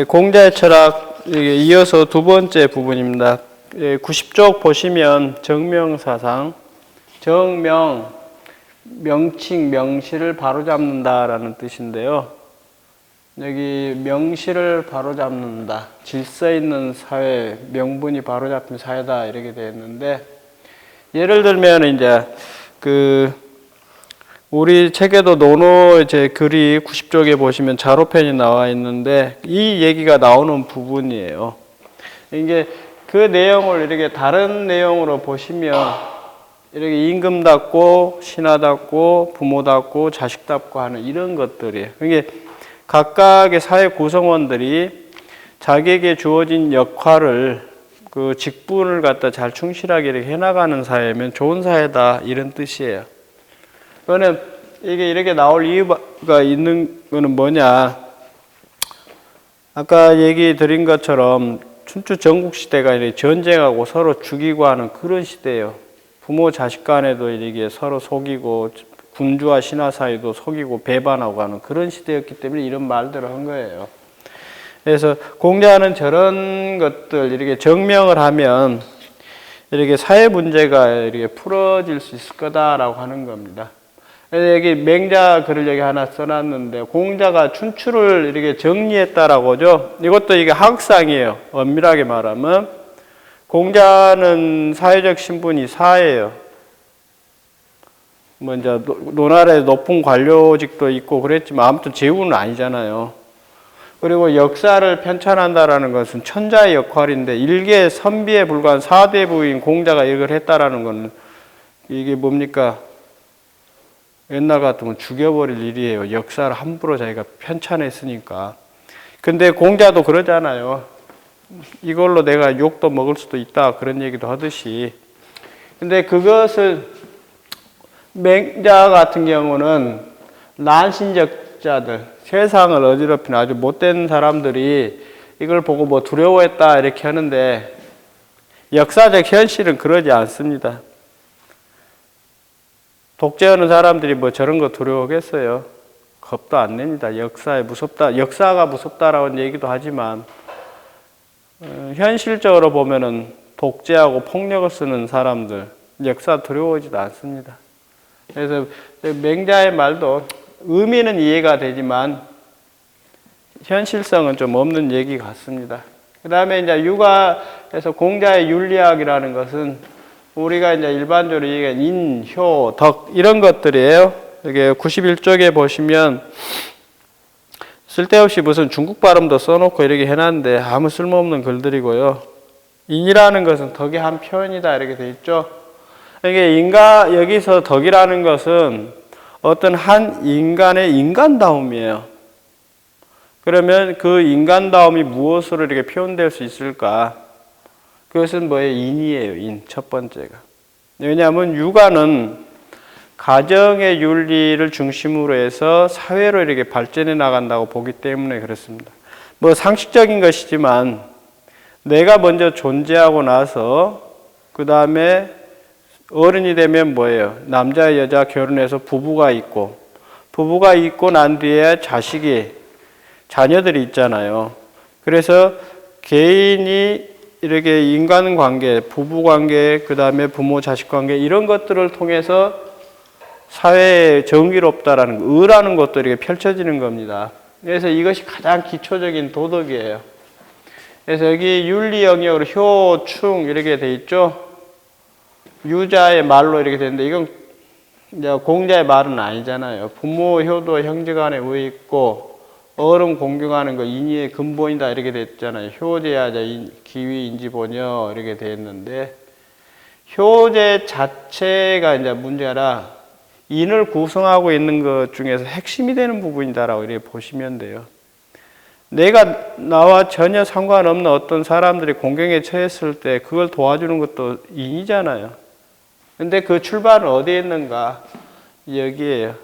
공자의 철학 이어서 두 번째 부분입니다. 90쪽 보시면 정명사상, 정명, 명칭, 명시를 바로잡는다라는 뜻인데요. 여기 명시를 바로잡는다, 질서 있는 사회, 명분이 바로잡힌 사회다 이렇게 되어 있는데, 예를 들면 이제 우리 책에도 논어 글이 90쪽에 보시면 자로편이 나와 있는데 이 얘기가 나오는 부분이에요. 이게 그 내용을 이렇게 다른 내용으로 보시면 이렇게 임금답고 신하답고 부모답고 자식답고 하는 이런 것들이에요. 이게 각각의 사회 구성원들이 자기에게 주어진 역할을 그 직분을 갖다 잘 충실하게 이렇게 해나가는 사회면 좋은 사회다 이런 뜻이에요. 그거는 이게 이렇게 나올 이유가 있는 거는 뭐냐? 아까 얘기 드린 것처럼 춘추 전국시대가 이렇게 전쟁하고 서로 죽이고 하는 그런 시대예요. 부모 자식 간에도 이렇게 서로 속이고 군주와 신하 사이도 속이고 배반하고 하는 그런 시대였기 때문에 이런 말들을 한 거예요. 그래서 공자는 저런 것들 이렇게 정명을 하면 이렇게 사회 문제가 이렇게 풀어질 수 있을 거다라고 하는 겁니다. 여기 맹자 글을 여기 하나 써놨는데 공자가 춘추를 이렇게 정리했다라고 하죠. 이것도 이게 학상이에요. 엄밀하게 말하면 공자는 사회적 신분이 사예요. 뭐 이제 노나라에 높은 관료직도 있고 그랬지만 아무튼 제후는 아니잖아요. 그리고 역사를 편찬한다라는 것은 천자의 역할인데 일개 선비에 불과한 사대부인 공자가 이걸 했다라는 건 이게 뭡니까? 옛날 같으면 죽여버릴 일이에요. 역사를 함부로 자기가 편찬했으니까. 근데 공자도 그러잖아요. 이걸로 내가 욕도 먹을 수도 있다 그런 얘기도 하듯이. 근데 그것을 맹자 같은 경우는 난신적자들, 세상을 어지럽히는 아주 못된 사람들이 이걸 보고 뭐 두려워했다 이렇게 하는데 역사적 현실은 그러지 않습니다. 독재하는 사람들이 뭐 저런 거 두려워하겠어요? 겁도 안 냅니다. 역사에 무섭다, 역사가 무섭다라는 얘기도 하지만 현실적으로 보면은 독재하고 폭력을 쓰는 사람들 역사 두려워하지도 않습니다. 그래서 맹자의 말도 의미는 이해가 되지만 현실성은 좀 없는 얘기 같습니다. 그 다음에 이제 육아에서 공자의 윤리학이라는 것은 우리가 이제 일반적으로 얘기하는 인, 효, 덕 이런 것들이에요. 이게 91쪽에 보시면 쓸데없이 무슨 중국 발음도 써놓고 이렇게 해놨는데 아무 쓸모없는 글들이고요. 인이라는 것은 덕의 한 표현이다 이렇게 돼 있죠. 이게 여기서 덕이라는 것은 어떤 한 인간의 인간다움이에요. 그러면 그 인간다움이 무엇으로 이렇게 표현될 수 있을까? 그것은 뭐예요? 인이에요. 인, 첫 번째가. 왜냐하면 육아는 가정의 윤리를 중심으로 해서 사회로 이렇게 발전해 나간다고 보기 때문에 그렇습니다. 뭐 상식적인 것이지만 내가 먼저 존재하고 나서 그 다음에 어른이 되면 뭐예요? 남자 여자 결혼해서 부부가 있고 난 뒤에 자녀들이 있잖아요. 그래서 개인이 이렇게 인간관계, 부부관계, 그 다음에 부모 자식관계 이런 것들을 통해서 사회에 정의롭다라는 거, 의라는 것도 이렇게 펼쳐지는 겁니다. 그래서 이것이 가장 기초적인 도덕이에요. 그래서 여기 윤리 영역으로 효, 충 이렇게 돼 있죠. 유자의 말로 이렇게 되는데 이건 이제 공자의 말은 아니잖아요. 부모, 효도, 형제간에 왜 있고 어른 공경하는 거 인의의 근본이다 이렇게 됐잖아요. 효제하자 기위 인지보녀 이렇게 돼 있는데 효제 자체가 이제 문제가 아니라 인을 구성하고 있는 것 중에서 핵심이 되는 부분이다라고 이렇게 보시면 돼요. 나와 전혀 상관없는 어떤 사람들이 공경에 처했을 때 그걸 도와주는 것도 인이잖아요. 근데 그 출발은 어디에 있는가? 여기에요.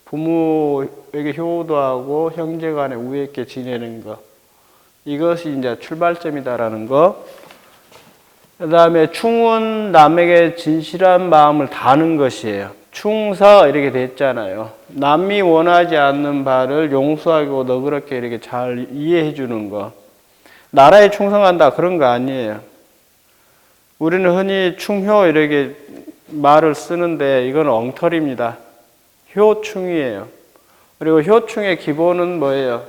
부모에게 효도하고 형제간에 우애 있게 지내는 것. 이것이 이제 출발점이다라는 거. 그 다음에 충은 남에게 진실한 마음을 다하는 것이에요. 충서 이렇게 됐잖아요. 남이 원하지 않는 바를 용서하고 너그럽게 이렇게 잘 이해해 주는 거. 나라에 충성한다 그런 거 아니에요. 우리는 흔히 충효 이렇게 말을 쓰는데 이건 엉터리입니다. 효충이에요. 그리고 효충의 기본은 뭐예요?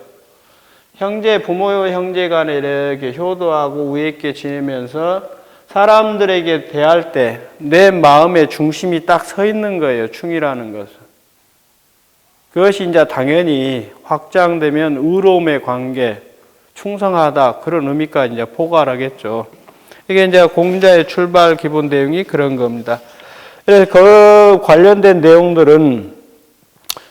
부모 형제 간에 이렇게 효도하고 우애 있게 지내면서 사람들에게 대할 때 내 마음의 중심이 딱 서 있는 거예요. 충이라는 것은. 그것이 이제 당연히 확장되면 의로움의 관계, 충성하다 그런 의미까지 이제 포괄하겠죠. 이게 이제 공자의 출발 기본 내용이 그런 겁니다. 그래서 그 관련된 내용들은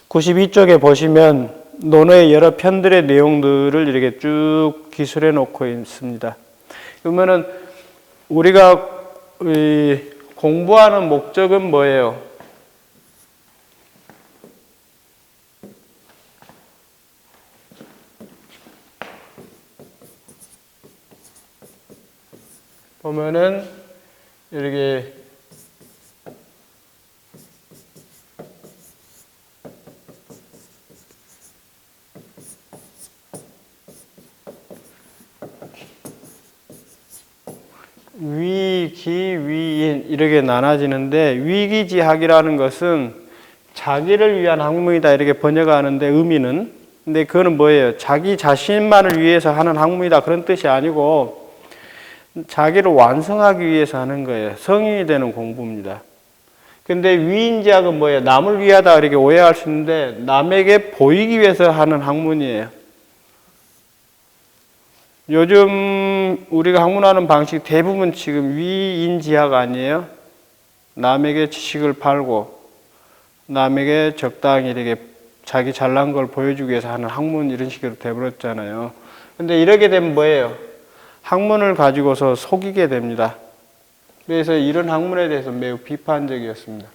92쪽에 보시면 논어의 여러 편들의 내용들을 이렇게 쭉 기술해 놓고 있습니다. 그러면은 우리가 공부하는 목적은 뭐예요? 보면은 이렇게 위기, 위인 이렇게 나눠지는데 위기지학이라는 것은 자기를 위한 학문이다 이렇게 번역하는데 의미는 근데 그거는 뭐예요? 자기 자신만을 위해서 하는 학문이다 그런 뜻이 아니고 자기를 완성하기 위해서 하는 거예요. 성인이 되는 공부입니다. 근데 위인지학은 뭐예요? 남을 위하다 이렇게 오해할 수 있는데 남에게 보이기 위해서 하는 학문이에요. 요즘 우리가 학문하는 방식 대부분 지금 위인지학 아니에요? 남에게 지식을 팔고 남에게 적당히 이렇게 자기 잘난 걸 보여주기 위해서 하는 학문 이런 식으로 돼버렸잖아요. 근데 이렇게 되면 뭐예요? 학문을 가지고서 속이게 됩니다. 그래서 이런 학문에 대해서 매우 비판적이었습니다.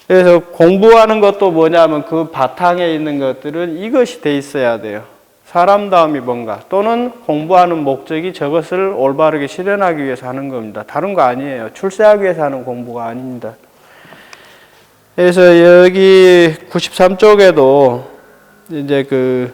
그래서 공부하는 것도 뭐냐면 그 바탕에 있는 것들은 이것이 돼 있어야 돼요. 사람다움이 뭔가 또는 공부하는 목적이 저것을 올바르게 실현하기 위해서 하는 겁니다. 다른 거 아니에요. 출세하기 위해서 하는 공부가 아닙니다. 그래서 여기 93쪽에도 이제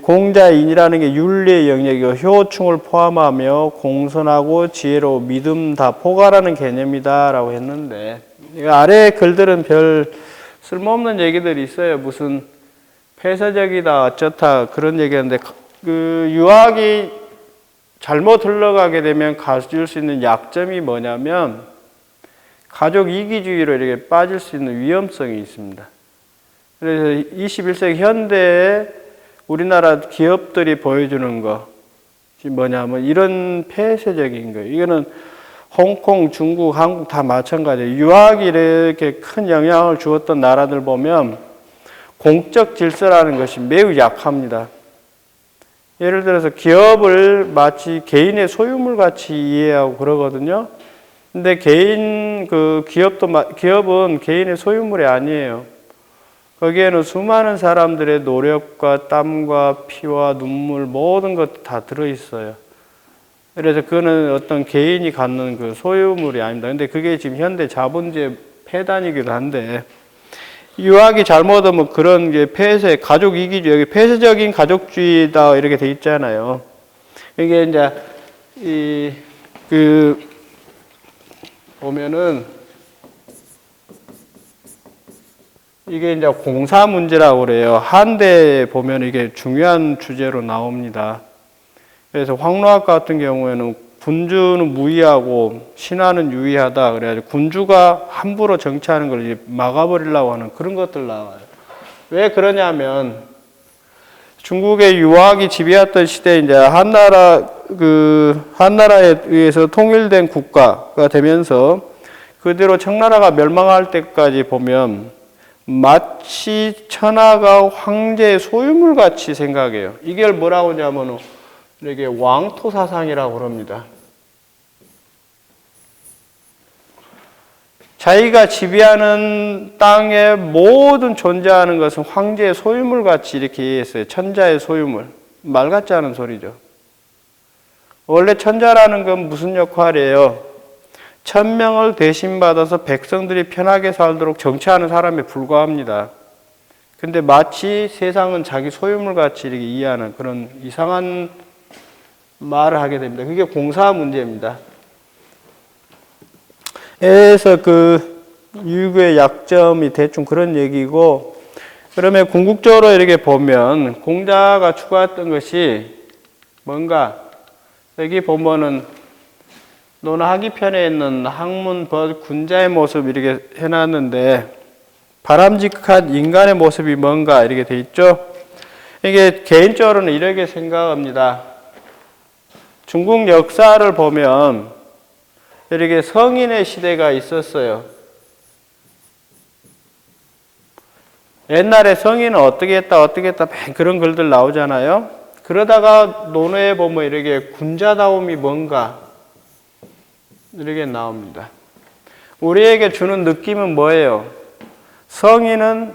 공자인이라는 게 윤리의 영역이고 효충을 포함하며 공손하고 지혜로 믿음 다 포괄하는 개념이다라고 했는데 아래 글들은 별 쓸모없는 얘기들이 있어요. 무슨 폐쇄적이다 어쩌다 그런 얘기하는데 그 유학이 잘못 흘러가게 되면 가질 수 있는 약점이 뭐냐면 가족 이기주의로 이렇게 빠질 수 있는 위험성이 있습니다. 그래서 21세기 현대에 우리나라 기업들이 보여주는 것이 뭐냐면 이런 폐쇄적인 거예요. 이거는 홍콩, 중국, 한국 다 마찬가지예요. 유학이 이렇게 큰 영향을 주었던 나라들 보면 공적 질서라는 것이 매우 약합니다. 예를 들어서 기업을 마치 개인의 소유물 같이 이해하고 그러거든요. 근데 기업은 개인의 소유물이 아니에요. 거기에는 수많은 사람들의 노력과 땀과 피와 눈물 모든 것 다 들어있어요. 그래서 그거는 어떤 개인이 갖는 그 소유물이 아닙니다. 근데 그게 지금 현대 자본주의 폐단이기도 한데 유학이 잘못하면 그런 게 가족 이기주의, 여기 폐쇄적인 가족주의다 이렇게 돼 있잖아요. 이게 이제 보면은 이게 이제 공사 문제라고 그래요. 한대 보면 이게 중요한 주제로 나옵니다. 그래서 황로학 같은 경우에는 군주는 무의하고 신하는 유의하다. 그래가지고 군주가 함부로 정치하는 걸 막아버리려고 하는 그런 것들 나와요. 왜 그러냐면 중국의 유학이 지배했던 시대에 이제 한나라에 의해서 통일된 국가가 되면서 그대로 청나라가 멸망할 때까지 보면 마치 천하가 황제의 소유물 같이 생각해요. 이걸 뭐라고 하냐면 이렇게 왕토 사상이라고 그럽니다. 자기가 지배하는 땅에 모든 존재하는 것은 황제의 소유물 같이 이렇게 이해했어요. 천자의 소유물. 말 같지 않은 소리죠. 원래 천자라는 건 무슨 역할이에요? 천명을 대신받아서 백성들이 편하게 살도록 정치하는 사람에 불과합니다. 근데 마치 세상은 자기 소유물 같이 이렇게 이해하는 그런 이상한 말을 하게 됩니다. 그게 공사 문제입니다. 그래서 그 유구의 약점이 대충 그런 얘기고, 그러면 궁극적으로 이렇게 보면 공자가 추구했던 것이 뭔가, 여기 보면은 논하기 편에 있는 학문, 벗, 군자의 모습 이렇게 해놨는데, 바람직한 인간의 모습이 뭔가 이렇게 돼 있죠. 이게 개인적으로는 이렇게 생각합니다. 중국 역사를 보면 이렇게 성인의 시대가 있었어요. 옛날에 성인은 어떻게 했다 그런 글들 나오잖아요. 그러다가 논어에 보면 이렇게 군자다움이 뭔가 이렇게 나옵니다. 우리에게 주는 느낌은 뭐예요? 성인은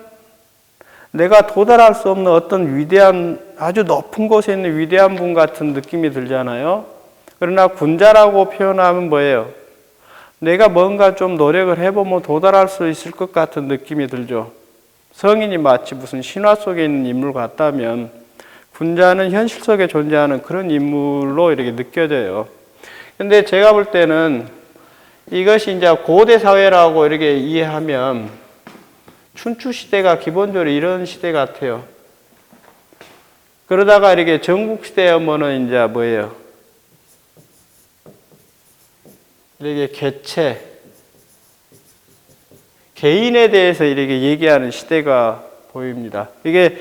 내가 도달할 수 없는 어떤 위대한, 아주 높은 곳에 있는 위대한 분 같은 느낌이 들잖아요. 그러나 군자라고 표현하면 뭐예요? 내가 뭔가 좀 노력을 해보면 도달할 수 있을 것 같은 느낌이 들죠. 성인이 마치 무슨 신화 속에 있는 인물 같다면 군자는 현실 속에 존재하는 그런 인물로 이렇게 느껴져요. 근데 제가 볼 때는 이것이 이제 고대 사회라고 이렇게 이해하면 춘추 시대가 기본적으로 이런 시대 같아요. 그러다가 이렇게 전국 시대에 오면은 이제 뭐예요? 이렇게 개체, 개인에 대해서 이렇게 얘기하는 시대가 보입니다. 이게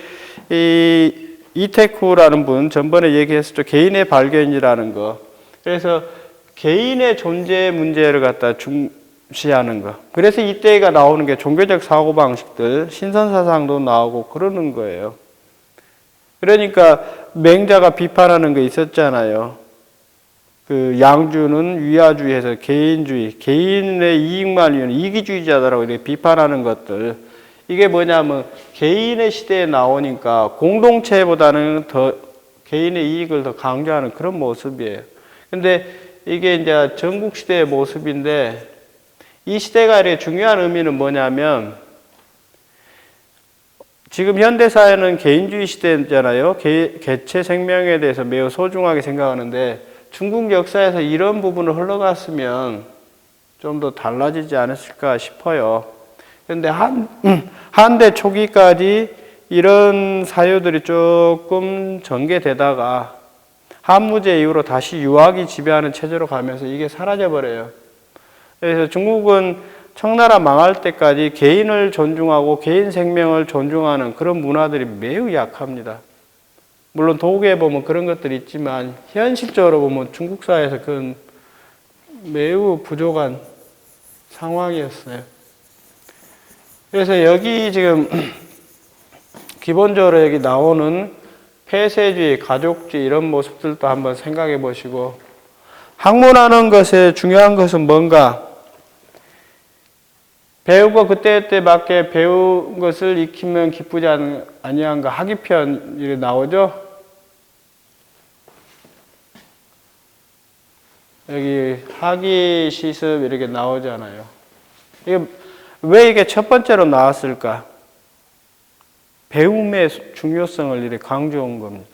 이테쿠라는 분 전번에 얘기했었죠. 개인의 발견이라는 거. 그래서 개인의 존재 문제를 갖다 중시하는 거. 그래서 이때가 나오는 게 종교적 사고방식들, 신선사상도 나오고 그러는 거예요. 그러니까 맹자가 비판하는 거 있었잖아요. 그 양주는 위아주의에서 개인주의, 개인의 이익만 위한 이기주의자다라고 이렇게 비판하는 것들. 이게 뭐냐면 개인의 시대에 나오니까 공동체보다는 더 개인의 이익을 더 강조하는 그런 모습이에요. 근데 이게 이제 전국 시대의 모습인데, 이 시대가 이렇게 중요한 의미는 뭐냐면, 지금 현대사회는 개인주의 시대잖아요. 개체 생명에 대해서 매우 소중하게 생각하는데, 중국 역사에서 이런 부분을 흘러갔으면 좀 더 달라지지 않았을까 싶어요. 그런데 한대 초기까지 이런 사유들이 조금 전개되다가 한무제 이후로 다시 유학이 지배하는 체제로 가면서 이게 사라져버려요. 그래서 중국은 청나라 망할 때까지 개인을 존중하고 개인 생명을 존중하는 그런 문화들이 매우 약합니다. 물론 도구에 보면 그런 것들이 있지만 현실적으로 보면 중국 사회에서 그건 매우 부족한 상황이었어요. 그래서 여기 지금 기본적으로 여기 나오는 폐쇄주의, 가족주의 이런 모습들도 한번 생각해 보시고, 학문하는 것에 중요한 것은 뭔가? 배우고 그때그때 맞게 배운 것을 익히면 기쁘지 아니한가. 학위편이 나오죠? 여기 학위시습 이렇게 나오잖아요. 왜 이게 첫 번째로 나왔을까? 배움의 중요성을 이렇게 강조한 겁니다.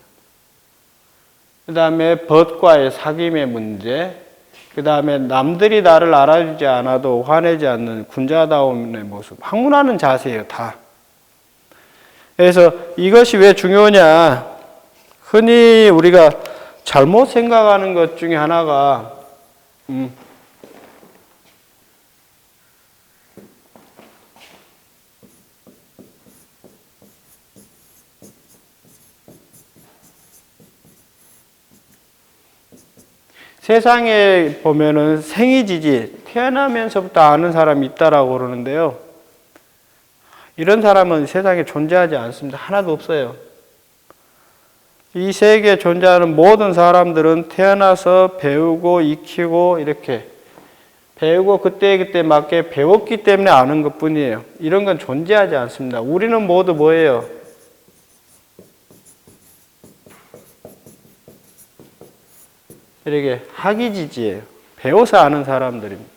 그 다음에 벗과의 사귐의 문제, 그 다음에 남들이 나를 알아주지 않아도 화내지 않는 군자다움의 모습, 학문하는 자세예요, 다. 그래서 이것이 왜 중요하냐? 흔히 우리가 잘못 생각하는 것 중에 하나가 세상에 보면은 생이지지, 태어나면서부터 아는 사람이 있다라고 그러는데요. 이런 사람은 세상에 존재하지 않습니다. 하나도 없어요. 이 세계에 존재하는 모든 사람들은 태어나서 배우고 익히고 이렇게 배우고 그때그때 맞게 배웠기 때문에 아는 것 뿐이에요. 이런 건 존재하지 않습니다. 우리는 모두 뭐예요? 이렇게 학이지지예요. 배워서 아는 사람들입니다.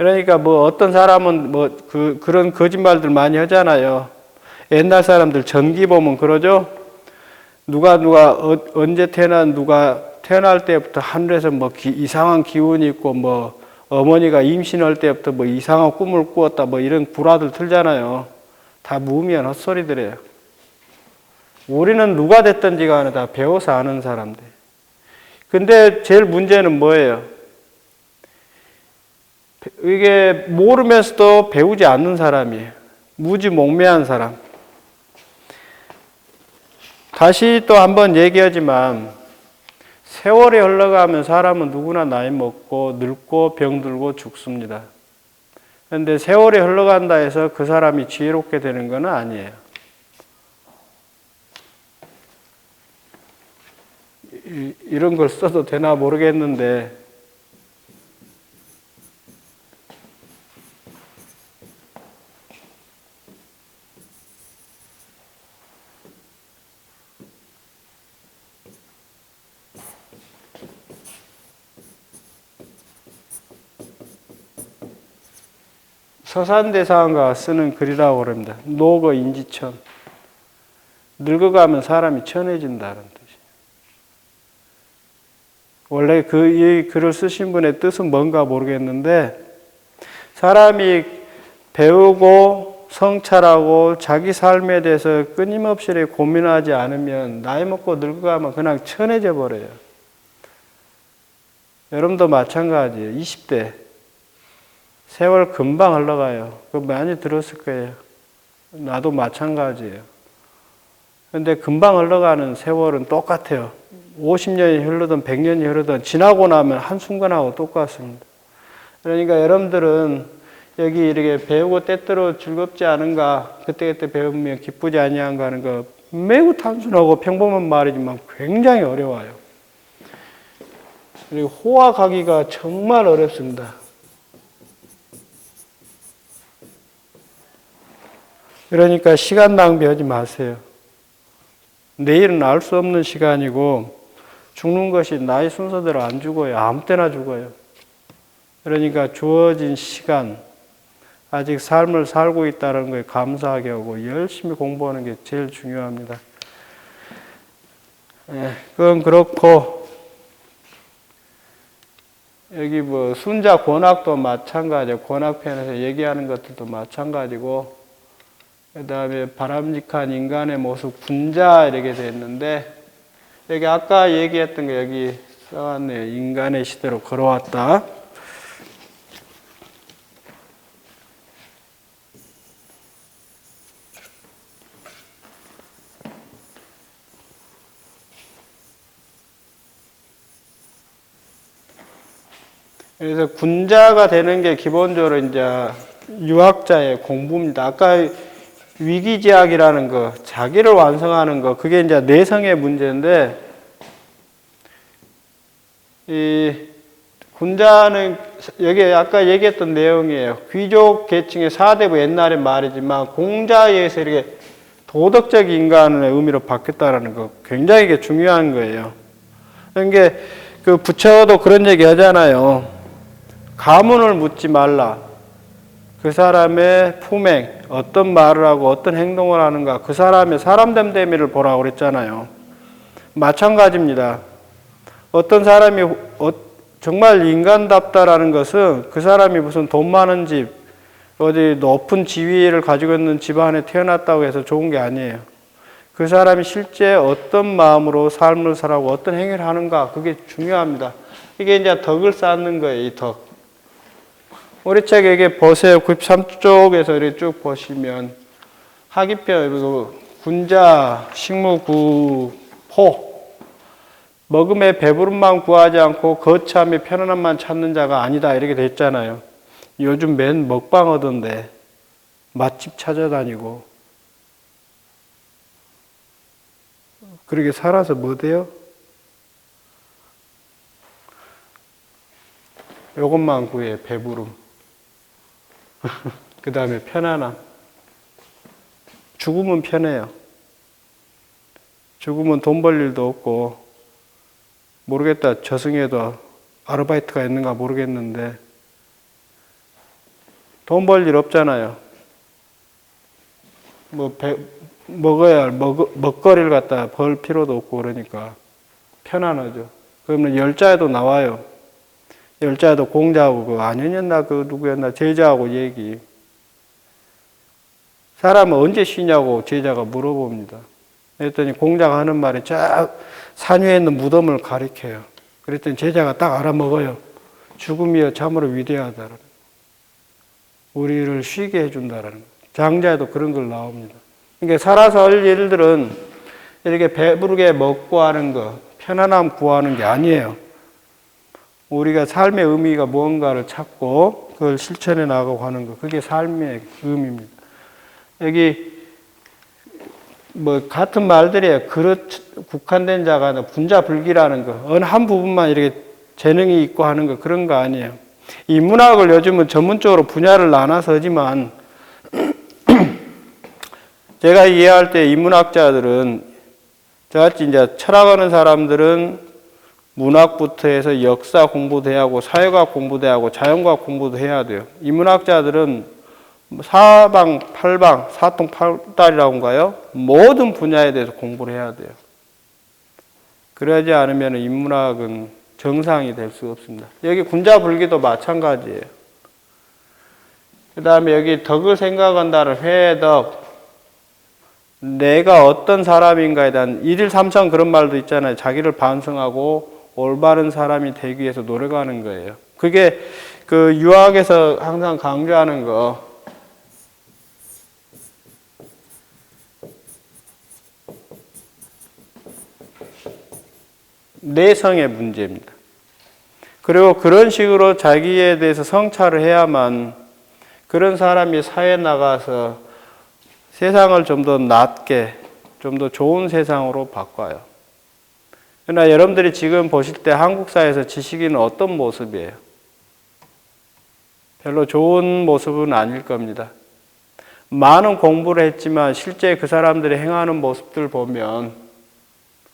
그러니까 뭐 어떤 사람은 뭐 그런 거짓말들 많이 하잖아요. 옛날 사람들 전기 보면 그러죠. 누가 언제 누가 태어날 때부터 하늘에서 뭐 이상한 기운이 있고 뭐 어머니가 임신할 때부터 뭐 이상한 꿈을 꾸었다 뭐 이런 불화들 틀잖아요. 다 무의미한 헛소리들이에요. 우리는 누가 됐든지 간에 다 배워서 아는 사람들. 근데 제일 문제는 뭐예요? 이게 모르면서도 배우지 않는 사람이에요. 무지몽매한 사람. 다시 또 한번 얘기하지만 세월이 흘러가면 사람은 누구나 나이 먹고 늙고 병들고 죽습니다. 그런데 세월이 흘러간다 해서 그 사람이 지혜롭게 되는 건 아니에요. 이런 걸 써도 되나 모르겠는데 서산대사가 쓰는 글이라고 그럽니다. 노거 인지천. 늙어가면 사람이 천해진다는 뜻이에요. 원래 이 글을 쓰신 분의 뜻은 뭔가 모르겠는데 사람이 배우고 성찰하고 자기 삶에 대해서 끊임없이 고민하지 않으면 나이 먹고 늙어가면 그냥 천해져 버려요. 여러분도 마찬가지예요. 20대. 세월 금방 흘러가요. 그거 많이 들었을 거예요. 나도 마찬가지예요. 근데 금방 흘러가는 세월은 똑같아요. 50년이 흐르든 100년이 흐르든 지나고 나면 한순간하고 똑같습니다. 그러니까 여러분들은 여기 이렇게 배우고 때때로 즐겁지 않은가, 그때그때 배우면 기쁘지 아니한가 하는 거 매우 단순하고 평범한 말이지만 굉장히 어려워요. 그리고 호화가기가 정말 어렵습니다. 그러니까 시간 낭비하지 마세요. 내일은 알 수 없는 시간이고 죽는 것이 나의 순서대로 안 죽어요. 아무 때나 죽어요. 그러니까 주어진 시간, 아직 삶을 살고 있다는 거에 감사하게 하고 열심히 공부하는 게 제일 중요합니다. 그건 그렇고 여기 뭐 순자 권학도 마찬가지고 권학편에서 얘기하는 것들도 마찬가지고 그 다음에 바람직한 인간의 모습 군자 이렇게 되어 있는데 여기 아까 얘기했던 거 여기 써왔네요. 인간의 시대로 걸어왔다. 그래서 군자가 되는 게 기본적으로 이제 유학자의 공부입니다. 아까 위기제약이라는 거, 자기를 완성하는 거, 그게 이제 내성의 문제인데, 이 군자는 여기 아까 얘기했던 내용이에요. 귀족 계층의 4대부 옛날의 말이지만 공자에 의해서 이렇게 도덕적 인간의 의미로 바뀌었다는 거 굉장히 이게 중요한 거예요. 그러니까 그 부처도 그런 얘기 하잖아요. 가문을 묻지 말라. 그 사람의 품행, 어떤 말을 하고 어떤 행동을 하는가, 그 사람의 사람됨 대미를 보라고 그랬잖아요. 마찬가지입니다. 어떤 사람이 정말 인간답다라는 것은 그 사람이 무슨 돈 많은 집, 어디 높은 지위를 가지고 있는 집안에 태어났다고 해서 좋은 게 아니에요. 그 사람이 실제 어떤 마음으로 삶을 살아가고 어떤 행위를 하는가, 그게 중요합니다. 이게 이제 덕을 쌓는 거예요, 이 덕. 우리 책에 여기 보세요. 93쪽에서 이렇게 쭉 보시면 하기편, 군자, 식무구포, 먹음에 배부름만 구하지 않고 거참에 편안함만 찾는 자가 아니다 이렇게 돼 있잖아요. 요즘 맨 먹방 하던데 맛집 찾아다니고 그렇게 살아서 뭐 돼요? 요것만 구해, 배부름. 그 다음에 편안함. 죽으면 편해요. 죽으면 돈 벌 일도 없고, 모르겠다. 저승에도 아르바이트가 있는가 모르겠는데, 돈 벌 일 없잖아요. 먹어야 할 먹거리를 갖다 벌 필요도 없고 그러니까 편안하죠. 그러면 열자에도 나와요. 열자에도 공자하고 그 아니었나 그 누구였나 제자하고 얘기. 사람은 언제 쉬냐고 제자가 물어봅니다. 그랬더니 공자가 하는 말이 저 산 위에 있는 무덤을 가리켜요. 그랬더니 제자가 딱 알아먹어요. 죽음이여 참으로 위대하다. 우리를 쉬게 해준다라는 거예요. 장자에도 그런 걸 나옵니다. 그러니까 살아서 할 일들은 이렇게 배부르게 먹고 하는 거, 편안함 구하는 게 아니에요. 우리가 삶의 의미가 무언가를 찾고 그걸 실천해 나가고 하는 거, 그게 삶의 의미입니다. 여기 같은 말들이에요. 그릇 국한된 자가 아니라 분자불기라는 거, 어느 한 부분만 이렇게 재능이 있고 하는 거, 그런 거 아니에요. 이 문학을 요즘은 전문적으로 분야를 나눠서 하지만 제가 이해할 때 인문학자들은 저같이 이제 철학하는 사람들은 문학부터 해서 역사 공부도 해야 하고 사회과학 공부도 해야 하고 자연과학 공부도 해야 돼요. 인문학자들은 사방팔방 사통팔달이라고인가요? 모든 분야에 대해서 공부를 해야 돼요. 그러지 않으면 인문학은 정상이 될 수 없습니다. 여기 군자불기도 마찬가지예요. 그 다음에 여기 덕을 생각한다는 회덕, 내가 어떤 사람인가에 대한 일일삼천 그런 말도 있잖아요. 자기를 반성하고 올바른 사람이 되기 위해서 노력하는 거예요. 그게 그 유학에서 항상 강조하는 거. 내성의 문제입니다. 그리고 그런 식으로 자기에 대해서 성찰을 해야만 그런 사람이 사회에 나가서 세상을 좀 더 낫게, 좀 더 좋은 세상으로 바꿔요. 그러나 여러분들이 지금 보실 때 한국 사회에서 지식인은 어떤 모습이에요? 별로 좋은 모습은 아닐 겁니다. 많은 공부를 했지만 실제 그 사람들이 행하는 모습들 보면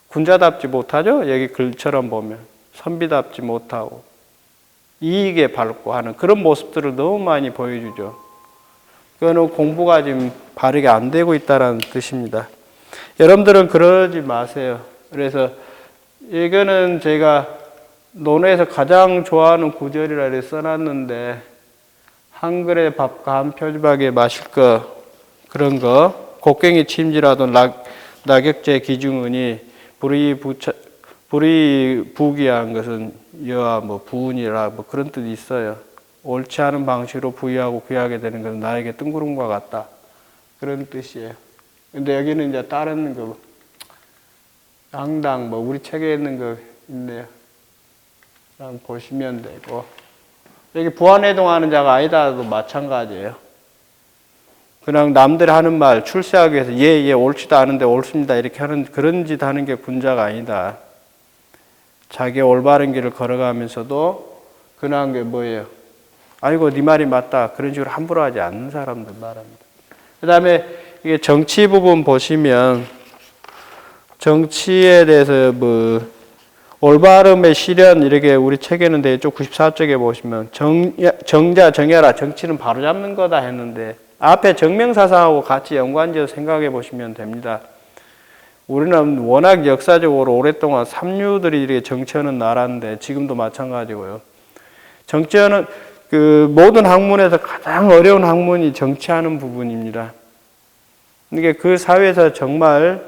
군자답지 못하죠? 여기 글처럼 보면 선비답지 못하고 이익에 밟고 하는 그런 모습들을 너무 많이 보여주죠. 그거는 공부가 지금 바르게 안 되고 있다는 뜻입니다. 여러분들은 그러지 마세요. 그래서 이거는 제가 논어에서 가장 좋아하는 구절이라 이렇게 써놨는데 한글의 밥과 한 표지박에 마실 거 그런 거 곡괭이 침지라도 낙역제 기중은이 불의부기한 것은 여와 부운이라 그런 뜻이 있어요. 옳지 않은 방식으로 부의하고 귀하게 되는 것은 나에게 뜬구름과 같다. 그런 뜻이에요. 근데 여기는 이제 다른 거, 양당, 우리 책에 있는 거 있네요. 그냥 보시면 되고. 여기 부안해동하는 자가 아니다도 마찬가지예요. 그냥 남들 하는 말 출세하기 위해서 예, 옳지도 않은데 옳습니다. 이렇게 하는 그런 짓 하는 게 군자가 아니다. 자기 올바른 길을 걸어가면서도 그냥 게 뭐예요? 아이고 네 말이 맞다. 그런 식으로 함부로 하지 않는 사람들 말합니다. 그 다음에 이게 정치 부분 보시면 정치에 대해서 올바름의 실현 이렇게 우리 책에는 되어 있죠. 94쪽에 보시면 정자 정야라 정치는 바로잡는 거다 했는데 앞에 정명사상하고 같이 연관지어서 생각해 보시면 됩니다. 우리는 워낙 역사적으로 오랫동안 삼류들이 이렇게 정치하는 나라인데 지금도 마찬가지고요. 정치하는 모든 학문에서 가장 어려운 학문이 정치하는 부분입니다. 그러니까 그 사회에서 정말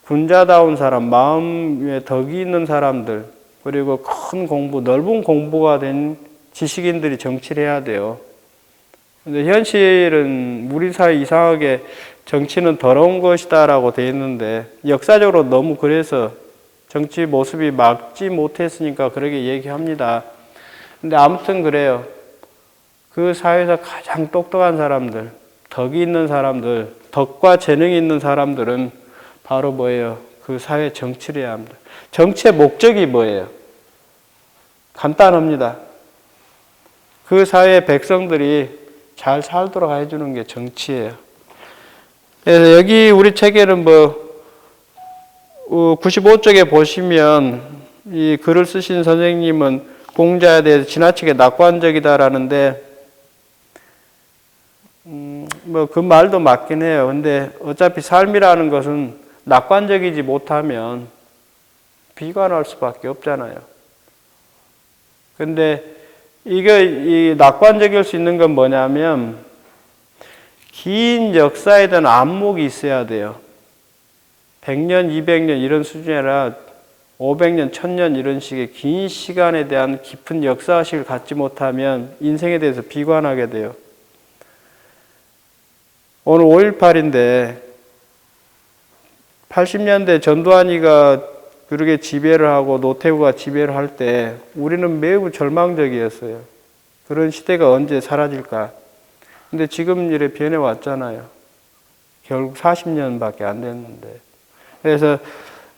군자다운 사람, 마음에 덕이 있는 사람들, 그리고 큰 공부, 넓은 공부가 된 지식인들이 정치를 해야 돼요. 근데 현실은 우리 사회 이상하게 정치는 더러운 것이다라고 돼 있는데 역사적으로 너무 그래서 정치 모습이 막지 못했으니까 그렇게 얘기합니다. 근데 아무튼 그래요. 그 사회에서 가장 똑똑한 사람들, 덕이 있는 사람들, 덕과 재능이 있는 사람들은 바로 뭐예요? 그 사회 정치를 해야 합니다. 정치의 목적이 뭐예요? 간단합니다. 그 사회의 백성들이 잘 살도록 해주는 게 정치예요. 그래서 여기 우리 책에는 95쪽에 보시면 이 글을 쓰신 선생님은 공자에 대해서 지나치게 낙관적이다라는데 뭐 그 말도 맞긴 해요. 근데 어차피 삶이라는 것은 낙관적이지 못하면 비관할 수밖에 없잖아요. 근데 이 낙관적일 수 있는 건 뭐냐면 긴 역사에 대한 안목이 있어야 돼요. 100년, 200년 이런 수준이 아니라 500년, 1000년 이런 식의 긴 시간에 대한 깊은 역사의식을 갖지 못하면 인생에 대해서 비관하게 돼요. 오늘 5.18인데 80년대 전두환이가 그렇게 지배를 하고 노태우가 지배를 할 때 우리는 매우 절망적이었어요. 그런 시대가 언제 사라질까? 근데 지금 이래 변해왔잖아요. 결국 40년밖에 안 됐는데. 그래서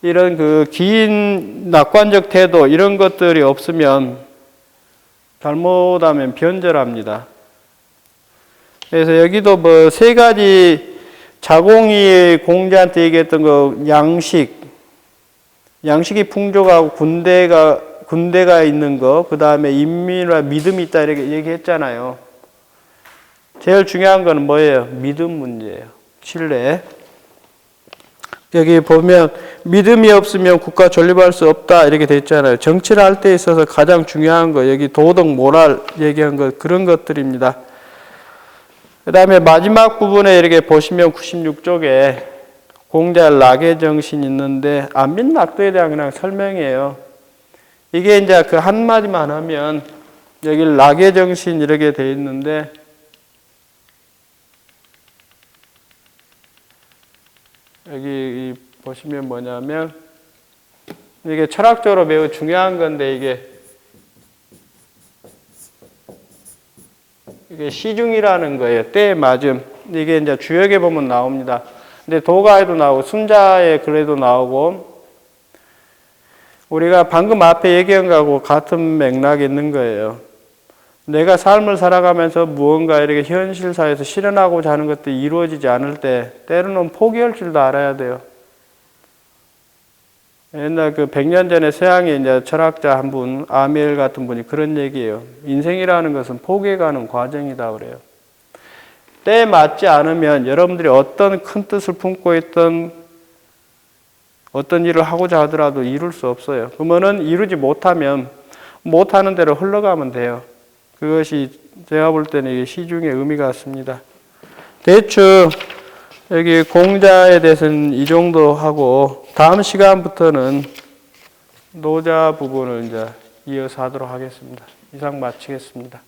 이런 그 긴 낙관적 태도 이런 것들이 없으면 잘못하면 변절합니다. 그래서 여기도 뭐 세 가지 자공이 공자한테 얘기했던 거 양식이 풍족하고 군대가 있는 거, 그 다음에 인민과 믿음이 있다 이렇게 얘기했잖아요. 제일 중요한 거는 뭐예요? 믿음 문제예요. 신뢰. 여기 보면 믿음이 없으면 국가 존립할 수 없다 이렇게 돼 있잖아요. 정치를 할 때 있어서 가장 중요한 거 여기 도덕, 모랄 얘기한 것 그런 것들입니다. 그 다음에 마지막 부분에 이렇게 보시면 96쪽에 공자 락의 정신이 있는데 안민낙도에 대한 그냥 설명이에요. 이게 이제 그 한마디만 하면 여기 락의 정신 이렇게 돼 있는데 여기 보시면 뭐냐면 이게 철학적으로 매우 중요한 건데 이게 시중이라는 거예요. 때에 맞음. 이게 이제 주역에 보면 나옵니다. 근데 도가에도 나오고 순자의 글에도 나오고 우리가 방금 앞에 얘기한 거하고 같은 맥락이 있는 거예요. 내가 삶을 살아가면서 무언가 이렇게 현실사에서 실현하고자 하는 것들이 이루어지지 않을 때 때로는 포기할 줄도 알아야 돼요. 옛날 그 100년 전에 서양의 이제 철학자 한 분, 아멜 같은 분이 그런 얘기예요. 인생이라는 것은 포기해가는 과정이다 그래요. 때에 맞지 않으면 여러분들이 어떤 큰 뜻을 품고 있던 어떤 일을 하고자 하더라도 이룰 수 없어요. 그러면은 이루지 못하면 못하는 대로 흘러가면 돼요. 그것이 제가 볼 때는 이게 시중의 의미 같습니다. 대충 여기 공자에 대해서는 이 정도 하고 다음 시간부터는 노자 부분을 이제 이어서 하도록 하겠습니다. 이상 마치겠습니다.